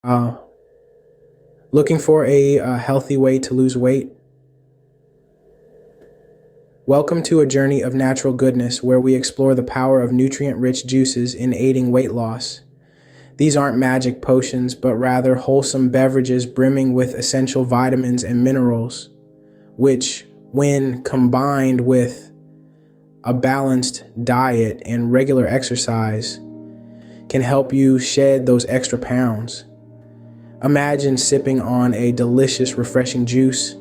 Uh, Looking for a healthy way to lose weight? Welcome to a journey of natural goodness where we explore the power of nutrient-rich juices in aiding weight loss. These aren't magic potions, but rather wholesome beverages brimming with essential vitamins and minerals, which, when combined with a balanced diet and regular exercise, can help you shed those extra pounds. Imagine sipping on a delicious, refreshing juice,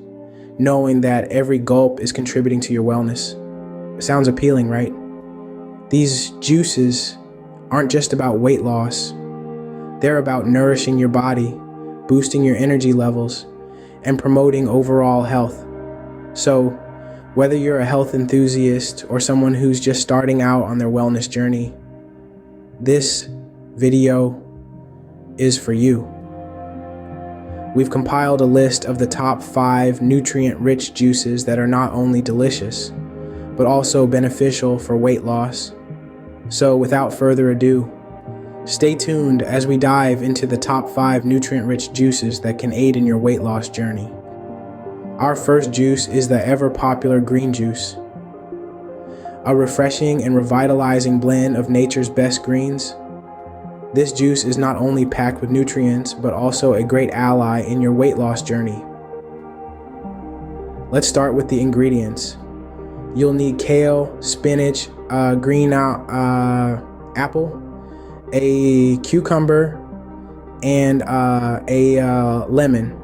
knowing that every gulp is contributing to your wellness. Sounds appealing, right? These juices aren't just about weight loss. They're about nourishing your body, boosting your energy levels, and promoting overall health. So, whether you're a health enthusiast or someone who's just starting out on their wellness journey, this video is for you. We've compiled a list of the top 5 nutrient-rich juices that are not only delicious, but also beneficial for weight loss. So without further ado, stay tuned as we dive into the top 5 nutrient-rich juices that can aid in your weight loss journey. Our first juice is the ever-popular green juice, a refreshing and revitalizing blend of nature's best greens. This juice is not only packed with nutrients, but also a great ally in your weight loss journey. Let's start with the ingredients. You'll need kale, spinach, green apple, a cucumber, and a lemon.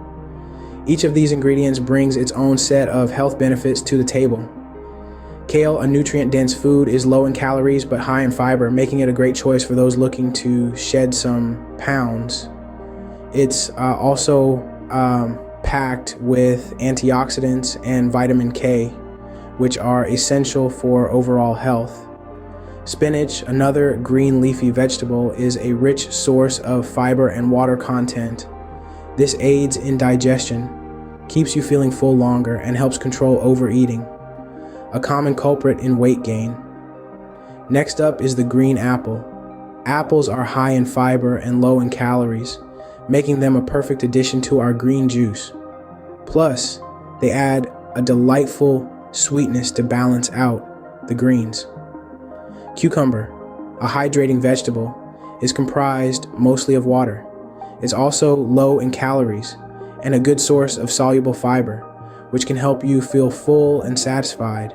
Each of these ingredients brings its own set of health benefits to the table. Kale, a nutrient-dense food, is low in calories but high in fiber, making it a great choice for those looking to shed some pounds. It's also packed with antioxidants and vitamin K, which are essential for overall health. Spinach, another green leafy vegetable, is a rich source of fiber and water content. This aids in digestion, keeps you feeling full longer, and helps control overeating, a common culprit in weight gain. Next up is the green apple. Apples are high in fiber and low in calories, making them a perfect addition to our green juice. Plus, they add a delightful sweetness to balance out the greens. Cucumber, a hydrating vegetable, is comprised mostly of water. It's also low in calories and a good source of soluble fiber, which can help you feel full and satisfied.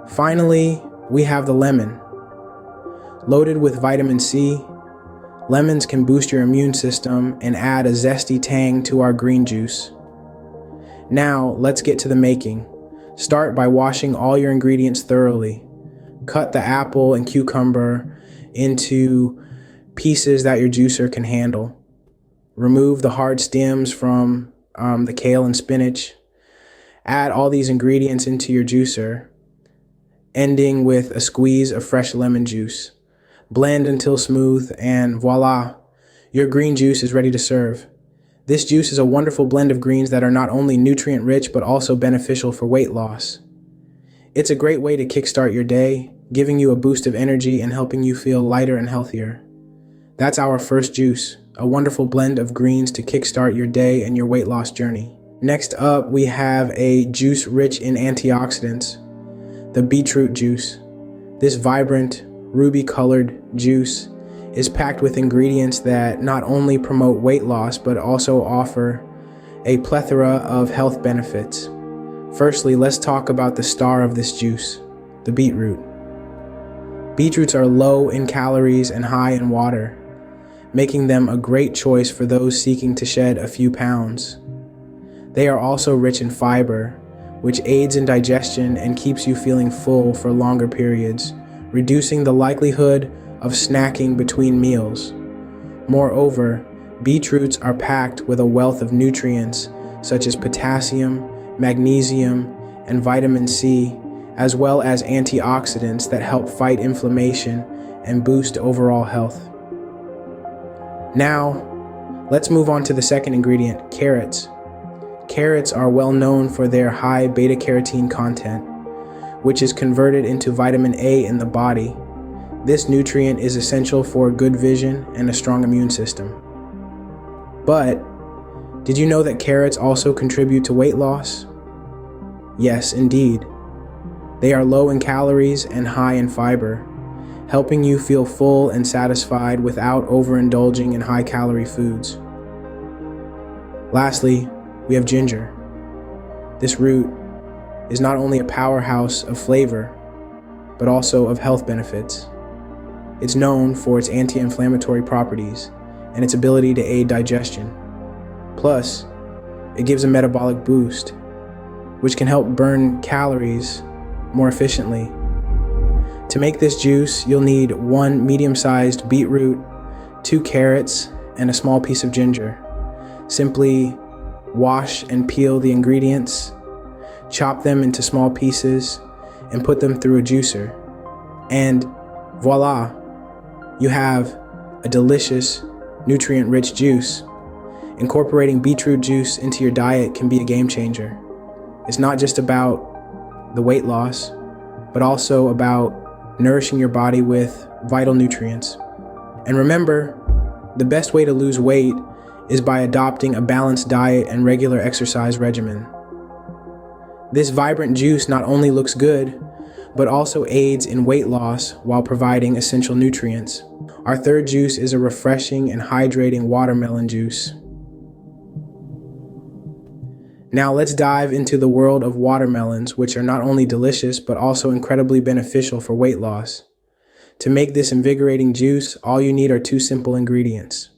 Finally, we have the lemon. Loaded with vitamin C, lemons can boost your immune system and add a zesty tang to our green juice. Now, let's get to the making. Start by washing all your ingredients thoroughly. Cut the apple and cucumber into pieces that your juicer can handle. Remove the hard stems from the kale and spinach. Add all these ingredients into your juicer, ending with a squeeze of fresh lemon juice. Blend until smooth, and voila, your green juice is ready to serve. This juice is a wonderful blend of greens that are not only nutrient rich, but also beneficial for weight loss. It's a great way to kickstart your day, giving you a boost of energy and helping you feel lighter and healthier. That's our first juice, a wonderful blend of greens to kickstart your day and your weight loss journey. Next up, we have a juice rich in antioxidants, the beetroot juice. This vibrant, ruby-colored juice is packed with ingredients that not only promote weight loss, but also offer a plethora of health benefits. Firstly, let's talk about the star of this juice, the beetroot. Beetroots are low in calories and high in water, making them a great choice for those seeking to shed a few pounds. They are also rich in fiber, which aids in digestion and keeps you feeling full for longer periods, reducing the likelihood of snacking between meals. Moreover, beetroots are packed with a wealth of nutrients such as potassium, magnesium, and vitamin C, as well as antioxidants that help fight inflammation and boost overall health. Now, let's move on to the second ingredient, carrots. Carrots are well known for their high beta-carotene content, which is converted into vitamin A in the body. This nutrient is essential for good vision and a strong immune system. But did you know that carrots also contribute to weight loss? Yes, indeed. They are low in calories and high in fiber, helping you feel full and satisfied without overindulging in high-calorie foods. Lastly, we have ginger. This root is not only a powerhouse of flavor, but also of health benefits. It's known for its anti-inflammatory properties and its ability to aid digestion. Plus, it gives a metabolic boost, which can help burn calories more efficiently. To make this juice, you'll need 1 medium-sized beetroot, 2 carrots, and a small piece of ginger. Simply wash and peel the ingredients, chop them into small pieces, and put them through a juicer. And voila, you have a delicious, nutrient-rich juice. Incorporating beetroot juice into your diet can be a game changer. It's not just about the weight loss, but also about nourishing your body with vital nutrients. And remember, the best way to lose weight is by adopting a balanced diet and regular exercise regimen. This vibrant juice not only looks good, but also aids in weight loss while providing essential nutrients. Our third juice is a refreshing and hydrating watermelon juice. Now let's dive into the world of watermelons, which are not only delicious, but also incredibly beneficial for weight loss. To make this invigorating juice, all you need are 2 simple ingredients: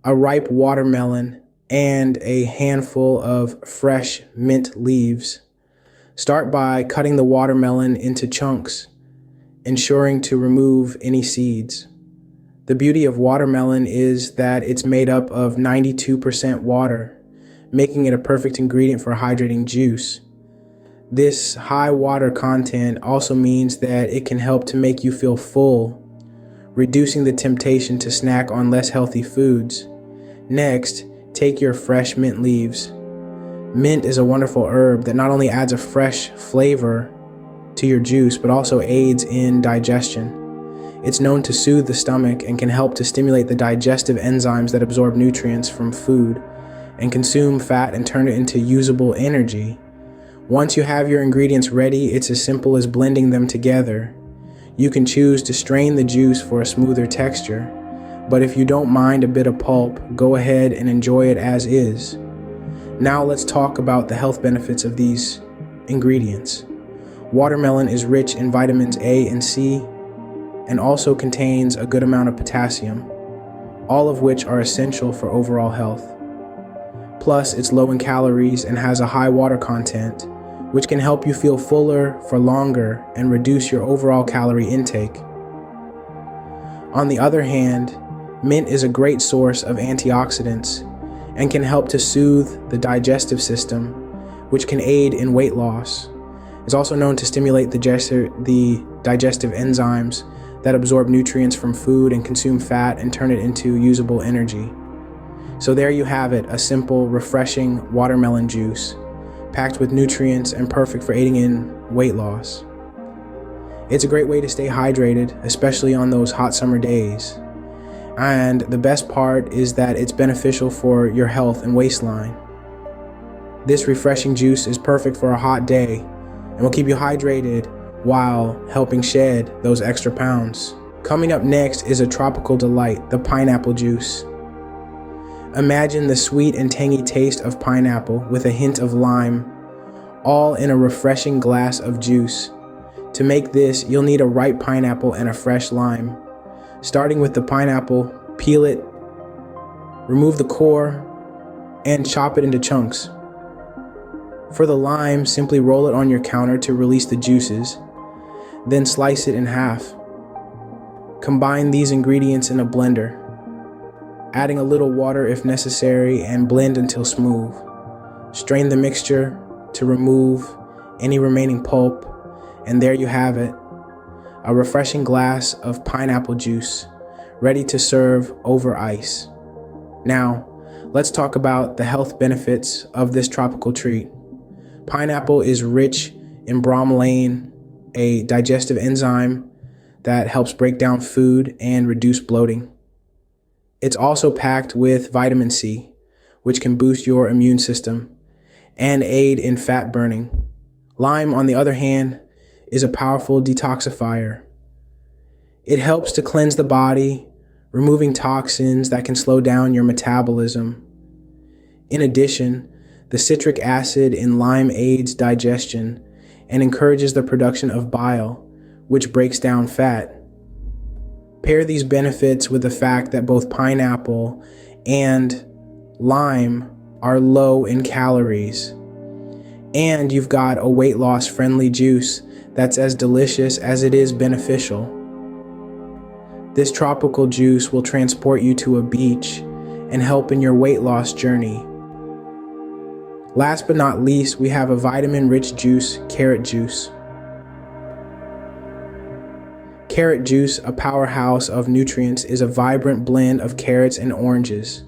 a ripe watermelon and a handful of fresh mint leaves. Start by cutting the watermelon into chunks, ensuring to remove any seeds. The beauty of watermelon is that it's made up of 92% water, making it a perfect ingredient for hydrating juice. This high water content also means that it can help to make you feel full, reducing the temptation to snack on less healthy foods. Next, take your fresh mint leaves. Mint is a wonderful herb that not only adds a fresh flavor to your juice, but also aids in digestion. It's known to soothe the stomach and can help to stimulate the digestive enzymes that absorb nutrients from food and consume fat and turn it into usable energy. Once you have your ingredients ready, it's as simple as blending them together. You can choose to strain the juice for a smoother texture, but if you don't mind a bit of pulp, go ahead and enjoy it as is. Now let's talk about the health benefits of these ingredients. Watermelon is rich in vitamins A and C, and also contains a good amount of potassium, all of which are essential for overall health. Plus, it's low in calories and has a high water content, which can help you feel fuller for longer and reduce your overall calorie intake. On the other hand, mint is a great source of antioxidants and can help to soothe the digestive system, which can aid in weight loss. It's also known to stimulate the digestive enzymes that absorb nutrients from food and consume fat and turn it into usable energy. So there you have it, a simple, refreshing watermelon juice, packed with nutrients and perfect for aiding in weight loss. It's a great way to stay hydrated, especially on those hot summer days. And the best part is that it's beneficial for your health and waistline. This refreshing juice is perfect for a hot day and will keep you hydrated while helping shed those extra pounds. Coming up next is a tropical delight, the pineapple juice. Imagine the sweet and tangy taste of pineapple with a hint of lime, all in a refreshing glass of juice. To make this, you'll need a ripe pineapple and a fresh lime. Starting with the pineapple, peel it, remove the core, and chop it into chunks. For the lime, simply roll it on your counter to release the juices, then slice it in half. Combine these ingredients in a blender, adding a little water if necessary, and blend until smooth. Strain the mixture to remove any remaining pulp, and there you have it, a refreshing glass of pineapple juice, ready to serve over ice. Now, let's talk about the health benefits of this tropical treat. Pineapple is rich in bromelain, a digestive enzyme that helps break down food and reduce bloating. It's also packed with vitamin C, which can boost your immune system and aid in fat burning. Lime, on the other hand, is a powerful detoxifier. It helps to cleanse the body, removing toxins that can slow down your metabolism. In addition, the citric acid in lime aids digestion and encourages the production of bile, which breaks down fat. Pair these benefits with the fact that both pineapple and lime are low in calories. And you've got a weight loss friendly juice that's as delicious as it is beneficial. This tropical juice will transport you to a beach and help in your weight loss journey. Last but not least, we have a vitamin-rich juice, carrot juice. Carrot juice, a powerhouse of nutrients, is a vibrant blend of carrots and oranges.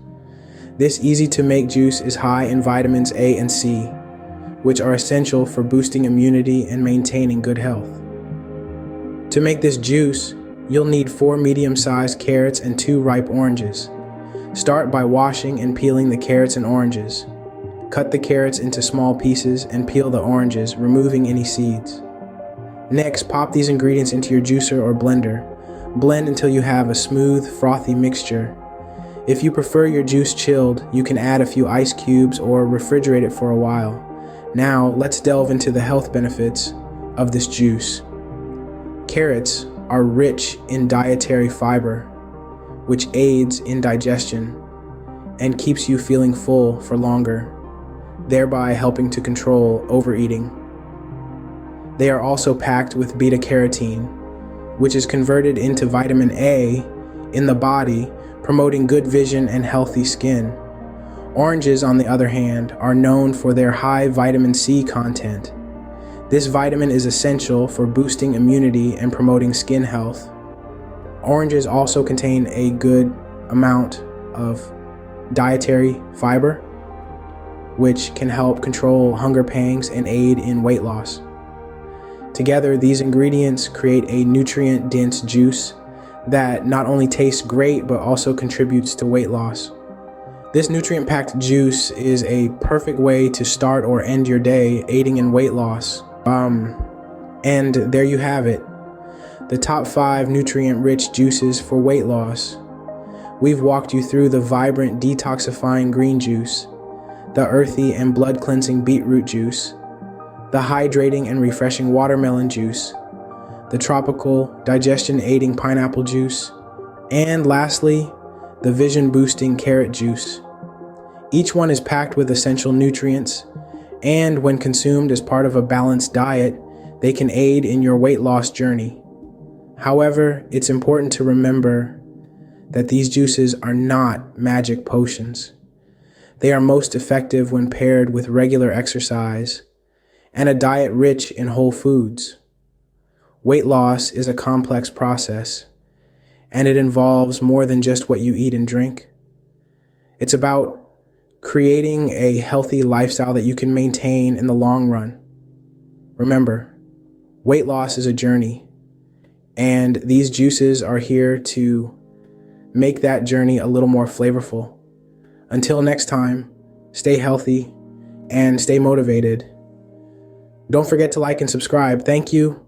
This easy-to-make juice is high in vitamins A and C, which are essential for boosting immunity and maintaining good health. To make this juice, you'll need 4 medium-sized carrots and 2 ripe oranges. Start by washing and peeling the carrots and oranges. Cut the carrots into small pieces and peel the oranges, removing any seeds. Next, pop these ingredients into your juicer or blender. Blend until you have a smooth, frothy mixture. If you prefer your juice chilled, you can add a few ice cubes or refrigerate it for a while. Now, let's delve into the health benefits of this juice. Carrots are rich in dietary fiber, which aids in digestion and keeps you feeling full for longer, thereby helping to control overeating. They are also packed with beta-carotene, which is converted into vitamin A in the body, promoting good vision and healthy skin. Oranges, on the other hand, are known for their high vitamin C content. This vitamin is essential for boosting immunity and promoting skin health. Oranges also contain a good amount of dietary fiber, which can help control hunger pangs and aid in weight loss. Together, these ingredients create a nutrient-dense juice that not only tastes great, but also contributes to weight loss. This nutrient-packed juice is a perfect way to start or end your day, aiding in weight loss. And there you have it, the top 5 nutrient-rich juices for weight loss. We've walked you through the vibrant, detoxifying green juice, the earthy and blood-cleansing beetroot juice, the hydrating and refreshing watermelon juice, the tropical, digestion-aiding pineapple juice, and lastly, the vision-boosting carrot juice. Each one is packed with essential nutrients, and when consumed as part of a balanced diet, they can aid in your weight loss journey. However, it's important to remember that these juices are not magic potions. They are most effective when paired with regular exercise and a diet rich in whole foods. Weight loss is a complex process, and it involves more than just what you eat and drink. It's about creating a healthy lifestyle that you can maintain in the long run. Remember, weight loss is a journey, and these juices are here to make that journey a little more flavorful. Until next time, stay healthy and stay motivated. Don't forget to like and subscribe. Thank you.